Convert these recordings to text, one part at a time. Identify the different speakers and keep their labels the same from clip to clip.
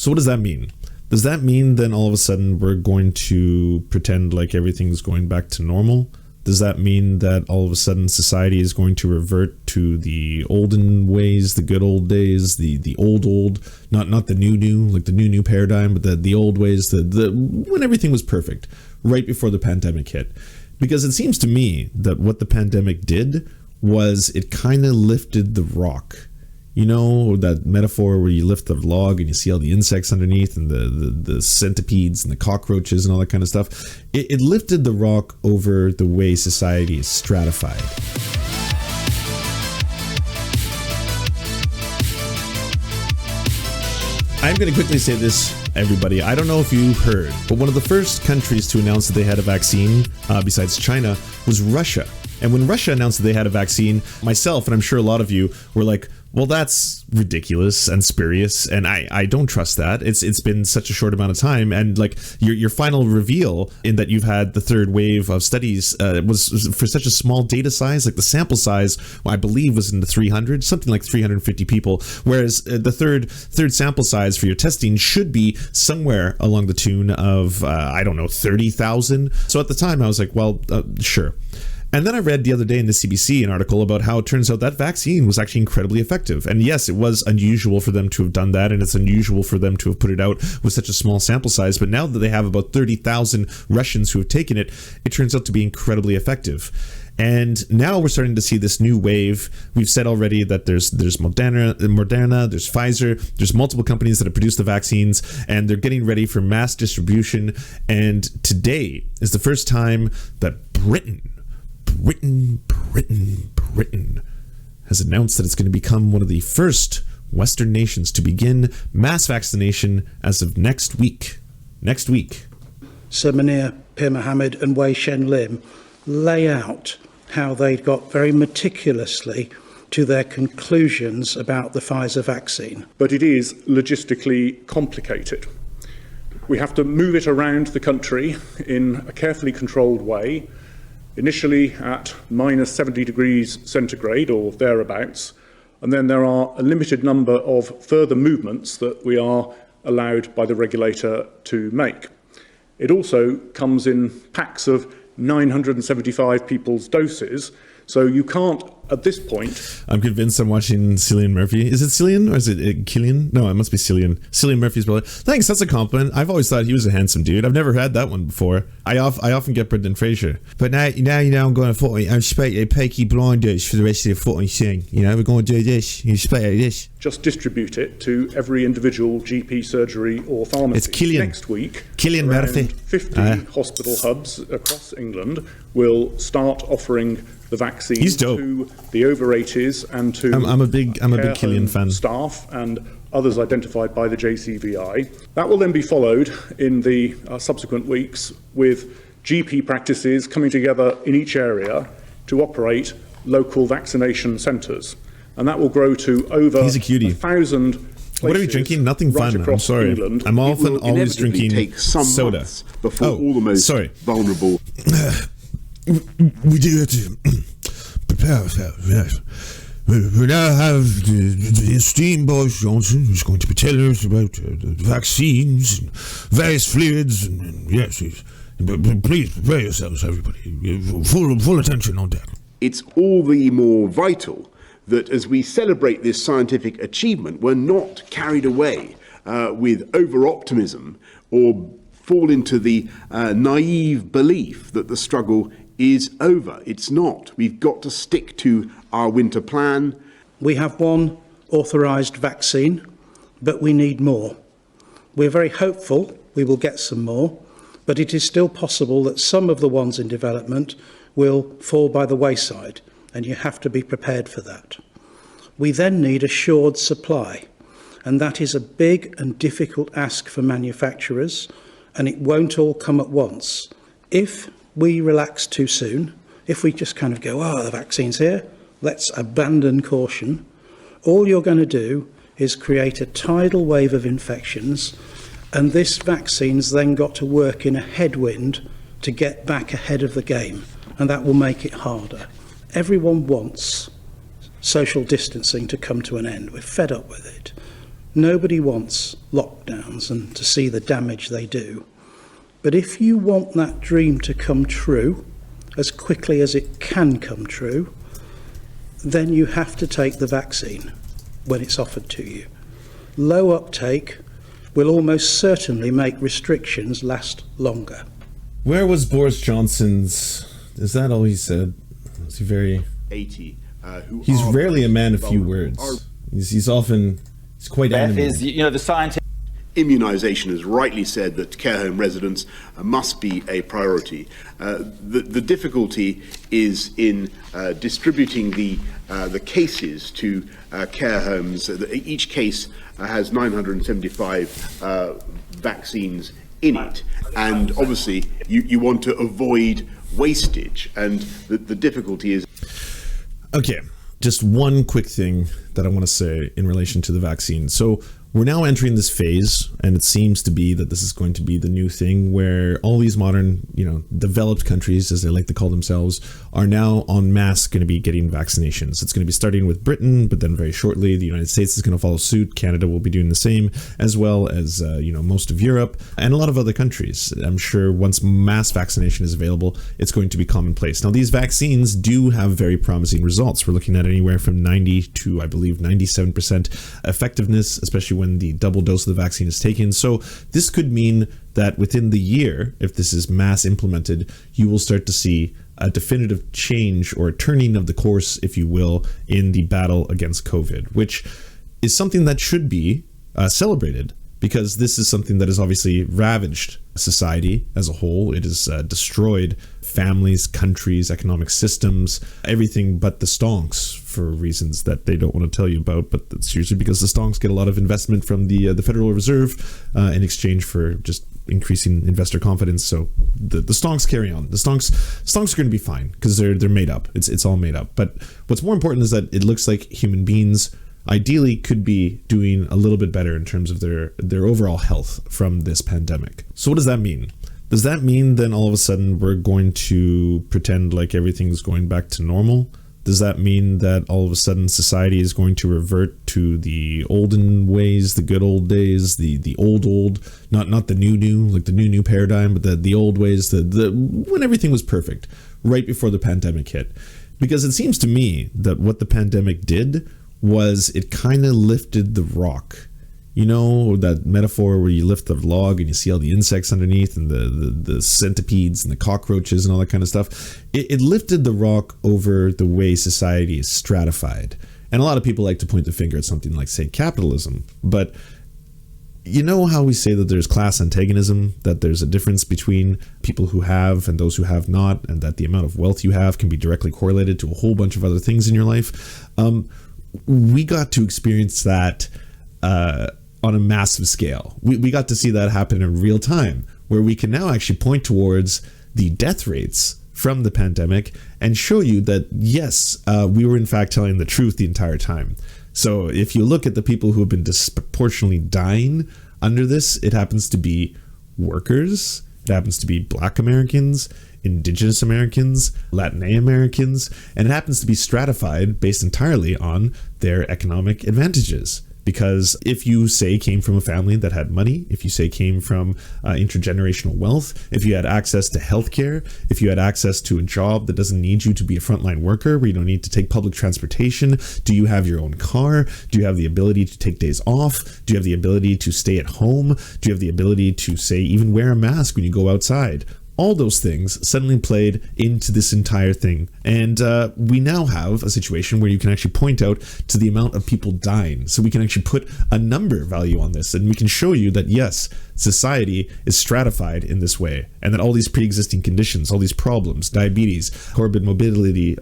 Speaker 1: So what does that mean? Does that mean then all of a sudden we're going to pretend like everything's going back to normal? Does that mean that all of a sudden society is going to revert to the olden ways, the good old days, the old, not the new, like the new paradigm, but the old ways, the when everything was perfect, right before the pandemic hit? Because it seems to me that what the pandemic did was it kind of lifted the rock. You know, that metaphor where you lift the log and you see all the insects underneath and the centipedes and the cockroaches and all that kind of stuff. It lifted the rock over the way society is stratified. I'm going to quickly say this, everybody. I don't know if you heard, but one of the first countries to announce that they had a vaccine, besides China, was Russia. And when Russia announced that they had a vaccine, myself, and I'm sure a lot of you, were like, well, that's ridiculous and spurious, and I don't trust that. It's been such a short amount of time, and like your final reveal in that you've had the third wave of studies was for such a small data size. Like the sample size, I believe, was in the 300, something like 350 people, whereas the third sample size for your testing should be somewhere along the tune of 30,000. So at the time, I was like, well, sure. And then I read the other day in the CBC an article about how it turns out that vaccine was actually incredibly effective. And yes, it was unusual for them to have done that, and it's unusual for them to have put it out with such a small sample size. But now that they have about 30,000 Russians who have taken it, it turns out to be incredibly effective. And now we're starting to see this new wave. We've said already that there's Moderna, there's Pfizer, there's multiple companies that have produced the vaccines, and they're getting ready for mass distribution. And today is the first time that Britain has announced that it's going to become one of the first Western nations to begin mass vaccination as of next week.
Speaker 2: Sir Munir Pir Mohammed and Wei Shen Lim lay out how they got very meticulously to their conclusions about the Pfizer vaccine.
Speaker 3: But it is logistically complicated. We have to move it around the country in a carefully controlled way, initially at minus 70 degrees centigrade or thereabouts, and then there are a limited number of further movements that we are allowed by the regulator to make. It also comes in packs of 975 people's doses, so you can't, at this point...
Speaker 1: I'm convinced I'm watching Cillian Murphy. Is it Cillian or is it Killian? No, it must be Cillian. Cillian Murphy's brother. Thanks, that's a compliment. I've always thought he was a handsome dude. I've never had that one before. I often get Brendan Fraser. But now you know I'm going to anticipate Peaky Blinders for the rest of the footy thing. You know, we're going to do this. You expect this.
Speaker 3: Just distribute it to every individual GP surgery or pharmacy.
Speaker 1: It's Cillian.
Speaker 3: Next week,
Speaker 1: Cillian Murphy.
Speaker 3: 50 hospital hubs across England will start offering the vaccine to the over 80s and to
Speaker 1: I'm a big Cillian fan.
Speaker 3: Staff and others identified by the JCVI. That will then be followed in the subsequent weeks with GP practices coming together in each area to operate local vaccination centres. And that will grow to over 1,000 places.
Speaker 1: What are we drinking? Nothing
Speaker 3: right
Speaker 1: fun. I'm sorry.
Speaker 3: England.
Speaker 1: I'm often always drinking
Speaker 4: take some
Speaker 1: soda
Speaker 4: months before all the most vulnerable.
Speaker 1: We do have to prepare ourselves, yes. We now have the esteemed Boris Johnson, who's going to be telling us about the vaccines and various fluids. And yes, please prepare yourselves, everybody. Full attention on deck.
Speaker 4: It's all the more vital that as we celebrate this scientific achievement, we're not carried away with over-optimism or fall into the naive belief that the struggle is over. It's not. We've got to stick to our winter plan.
Speaker 2: We have one authorised vaccine, but we need more. We're very hopeful we will get some more, but it is still possible that some of the ones in development will fall by the wayside, and you have to be prepared for that. We then need assured supply, and that is a big and difficult ask for manufacturers, and it won't all come at once. If we relax too soon, if we just kind of go, the vaccine's here, let's abandon caution, all you're going to do is create a tidal wave of infections, and this vaccine's then got to work in a headwind to get back ahead of the game, and that will make it harder. Everyone wants social distancing to come to an end. We're fed up with it. Nobody wants lockdowns and to see the damage they do. But if you want that dream to come true as quickly as it can come true, then you have to take the vaccine when it's offered to you. Low uptake will almost certainly make restrictions last longer.
Speaker 1: Where was Boris Johnson's... Is that all he said? Was he very...
Speaker 4: 80.
Speaker 1: He's rarely a man of few words. He's often... He's quite animal.
Speaker 5: Is, the scientific...
Speaker 4: Immunisation has rightly said that care home residents must be a priority. The difficulty is in distributing the cases to care homes. Each case has 975 vaccines in it, and obviously you want to avoid wastage, and the difficulty is...
Speaker 1: Okay, just one quick thing that I want to say in relation to the vaccine. So we're now entering this phase, and it seems to be that this is going to be the new thing where all these modern, developed countries, as they like to call themselves, are now en masse going to be getting vaccinations. It's going to be starting with Britain, but then very shortly the United States is going to follow suit. Canada will be doing the same, as well as, most of Europe and a lot of other countries. I'm sure once mass vaccination is available, it's going to be commonplace. Now, these vaccines do have very promising results. We're looking at anywhere from 90 to, I believe, 97% effectiveness, especially when the double dose of the vaccine is taken. So this could mean that within the year, if this is mass implemented, you will start to see a definitive change or a turning of the course, if you will, in the battle against COVID, which is something that should be celebrated, because this is something that has obviously ravaged society as a whole. It has destroyed families, countries, economic systems, everything but the stonks, for reasons that they don't want to tell you about, but that's usually because the stonks get a lot of investment from the Federal Reserve in exchange for just increasing investor confidence. So the stonks carry on. The stonks are going to be fine because they're made up. It's all made up. But what's more important is that it looks like human beings ideally could be doing a little bit better in terms of their overall health from this pandemic. So what does that mean? Does that mean then all of a sudden we're going to pretend like everything's going back to normal? Does that mean that all of a sudden society is going to revert to the olden ways, the good old days, the old, not the new, like the new paradigm, but the old ways, the when everything was perfect, right before the pandemic hit? Because it seems to me that what the pandemic did was it kind of lifted the rock. You know, that metaphor where you lift the log and you see all the insects underneath and the centipedes and the cockroaches and all that kind of stuff. It lifted the rock over the way society is stratified. And a lot of people like to point the finger at something like, say, capitalism. But you know how we say that there's class antagonism, that there's a difference between people who have and those who have not, and that the amount of wealth you have can be directly correlated to a whole bunch of other things in your life. We got to experience that on a massive scale. We got to see that happen in real time, where we can now actually point towards the death rates from the pandemic and show you that, yes, we were in fact telling the truth the entire time. So if you look at the people who have been disproportionately dying under this, it happens to be workers, it happens to be Black Americans, Indigenous Americans, Latin Americans, and it happens to be stratified based entirely on their economic advantages. Because if you say came from a family that had money, if you say came from intergenerational wealth, if you had access to healthcare, if you had access to a job that doesn't need you to be a frontline worker, where you don't need to take public transportation, do you have your own car? Do you have the ability to take days off? Do you have the ability to stay at home? Do you have the ability to, say, even wear a mask when you go outside? All those things suddenly played into this entire thing. And we now have a situation where you can actually point out to the amount of people dying. So we can actually put a number value on this, and we can show you that, yes, society is stratified in this way, and that all these pre-existing conditions, all these problems, diabetes, morbid morbidity,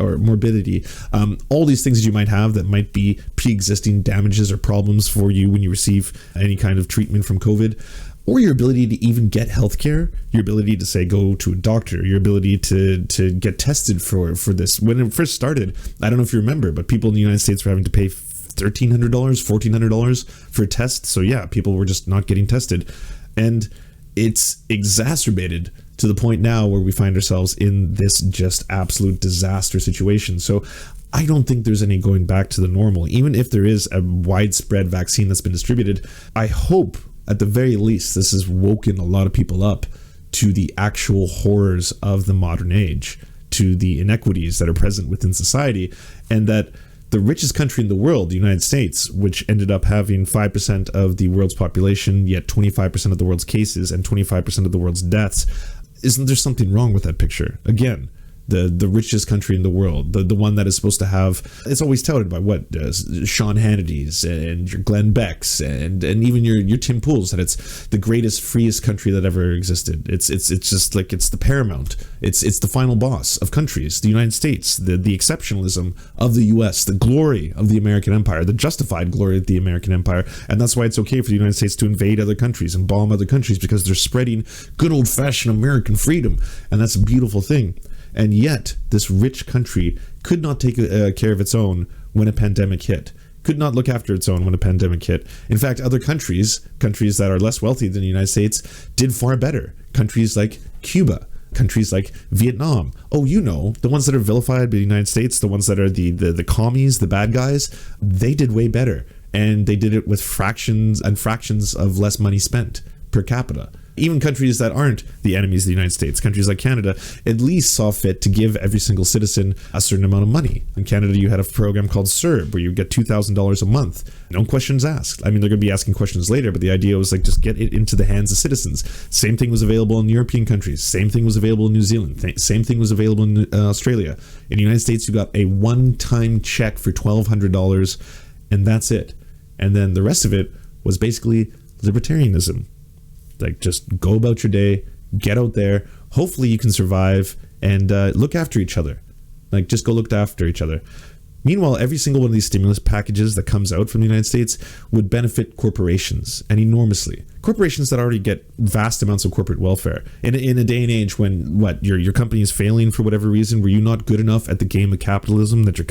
Speaker 1: all these things that you might have that might be pre-existing damages or problems for you when you receive any kind of treatment from COVID, or your ability to even get healthcare, your ability to, say, go to a doctor, your ability to get tested for this. When it first started, I don't know if you remember, but people in the United States were having to pay $1,300, $1,400 for a test. So yeah, people were just not getting tested. And it's exacerbated to the point now where we find ourselves in this just absolute disaster situation. So I don't think there's any going back to the normal. Even if there is a widespread vaccine that's been distributed, I hope at the very least this has woken a lot of people up to the actual horrors of the modern age, to the inequities that are present within society, and that the richest country in the world, the United States, which ended up having 5% of the world's population, yet 25% of the world's cases and 25% of the world's deaths, isn't there something wrong with that picture? Again, the richest country in the world, the one that is supposed to have, it's always touted by Sean Hannity's and your Glenn Beck's and even your Tim Pool's, that it's the greatest, freest country that ever existed. It's just like, it's the paramount. It's the final boss of countries, the United States, the exceptionalism of the US, the glory of the American empire, the justified glory of the American empire. And that's why it's okay for the United States to invade other countries and bomb other countries, because they're spreading good old-fashioned American freedom. And that's a beautiful thing. And yet, this rich country could not take care of its own when a pandemic hit, could not look after its own when a pandemic hit. In fact, other countries that are less wealthy than the United States, did far better. Countries like Cuba, countries like Vietnam. Oh, the ones that are vilified by the United States, the ones that are the commies, the bad guys, they did way better. And they did it with fractions of less money spent per capita. Even countries that aren't the enemies of the United States, countries like Canada, at least saw fit to give every single citizen a certain amount of money. In Canada, you had a program called CERB, where you get $2,000 a month. No questions asked. I mean, they're going to be asking questions later, but the idea was like, just get it into the hands of citizens. Same thing was available in European countries. Same thing was available in New Zealand. Same thing was available in Australia. In the United States, you got a one-time check for $1,200, and that's it. And then the rest of it was basically libertarianism. Like, just go about your day, get out there. Hopefully you can survive and look after each other. Like, just go look after each other. Meanwhile, every single one of these stimulus packages that comes out from the United States would benefit corporations, and enormously. Corporations that already get vast amounts of corporate welfare. In a day and age when your company is failing for whatever reason, were you not good enough at the game of capitalism that your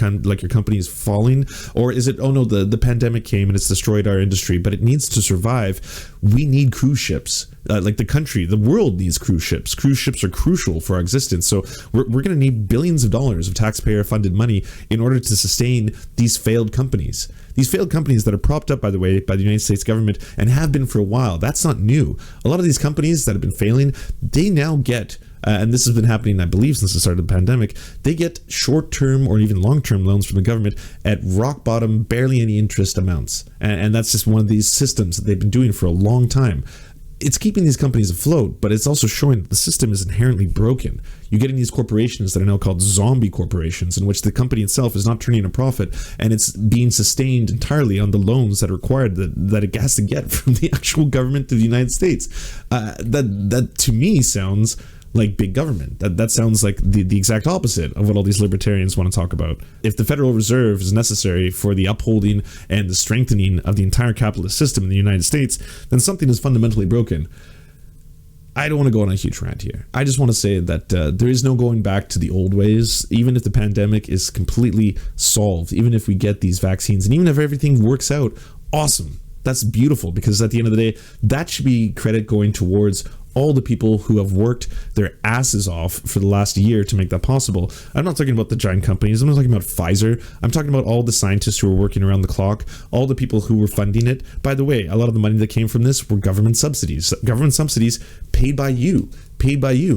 Speaker 1: company is falling? Or is it, oh no, the pandemic came and it's destroyed our industry, but it needs to survive. We need cruise ships. The world needs cruise ships. Cruise ships are crucial for our existence. So we're going to need billions of dollars of taxpayer funded money in order to sustain these failed companies. These failed companies that are propped up, by the way, by the United States government and have been for a while. That's not new. A lot of these companies that have been failing, they now get, and this has been happening, I believe, since the start of the pandemic, they get short-term or even long-term loans from the government at rock bottom, barely any interest amounts. And that's just one of these systems that they've been doing for a long time. It's keeping these companies afloat, but it's also showing that the system is inherently broken. You're getting these corporations that are now called zombie corporations, in which the company itself is not turning a profit, and it's being sustained entirely on the loans that are required that it has to get from the actual government of the United States. That to me sounds like big government. That sounds like the exact opposite of what all these libertarians want to talk about. If the Federal Reserve is necessary for the upholding and the strengthening of the entire capitalist system in the United States, then something is fundamentally broken. I don't want to go on a huge rant here. I just want to say that there is no going back to the old ways. Even if the pandemic is completely solved, even if we get these vaccines, and even if everything works out, awesome. That's beautiful, because at the end of the day, that should be credit going towards all the people who have worked their asses off for the last year to make that possible. I'm not talking about the giant companies. I'm not talking about Pfizer. I'm talking about all the scientists who were working around the clock, all the people who were funding it. By the way, a lot of the money that came from this were government subsidies. Government subsidies paid by you,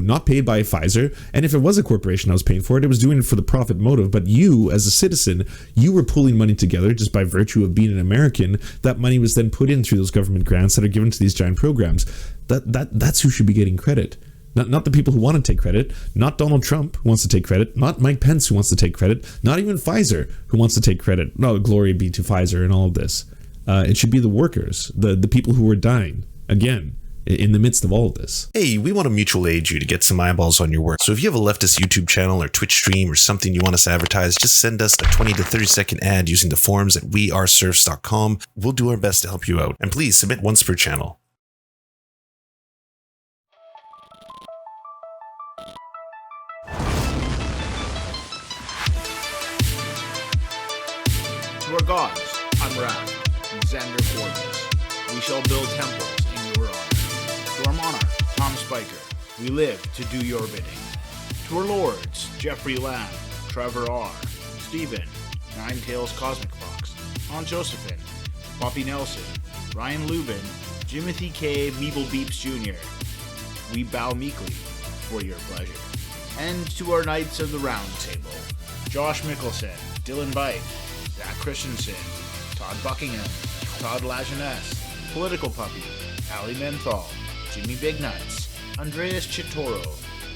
Speaker 1: not paid by Pfizer. And if it was a corporation that was paying for it, it was doing it for the profit motive. But you, as a citizen, you were pulling money together just by virtue of being an American. That money was then put in through those government grants that are given to these giant programs. That's who should be getting credit. Not the people who want to take credit, not Donald Trump who wants to take credit, not Mike Pence who wants to take credit, not even Pfizer who wants to take credit. No, glory be to Pfizer and all of this. It should be the workers, the people who are dying, again, in the midst of all of this.
Speaker 5: Hey, we want to mutual aid you to get some eyeballs on your work. So if you have a leftist YouTube channel or Twitch stream or something you want us to advertise, just send us a 20 to 30 second ad using the forums at weareserfs.com. We'll do our best to help you out. And please submit once per channel.
Speaker 6: To our gods, Unwrapped, and Xander Forbes, we shall build temples in your honor. To our monarch, Tom Spiker, we live to do your bidding. To our lords, Jeffrey Lamb, Trevor R., Steven, Nine Tails Cosmic Fox, Han Josephine, Poppy Nelson, Ryan Lubin, Jimothy K. Meeble Beeps Jr. We bow meekly for your pleasure. And to our Knights of the Round Table, Josh Mickelson, Dylan Bite, Zach Christensen, Todd Buckingham, Todd Lajeunesse, Political Puppy, Ali Menthal, Jimmy Big Nuts, Andreas Chitoro,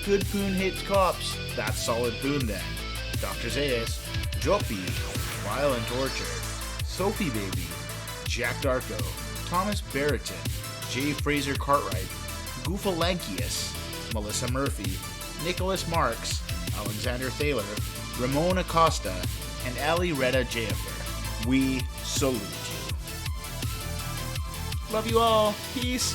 Speaker 6: Good Poon Hates Cops, That's Solid Poon Then, Dr. Zayas, Joppy, Violent Orchard, Sophie Baby, Jack Darko, Thomas Barrington, J. Fraser Cartwright, Goofalankius, Melissa Murphy, Nicholas Marks, Alexander Thaler, Ramon Acosta, and Ali Retta Jaffer. We salute you. Love you all. Peace.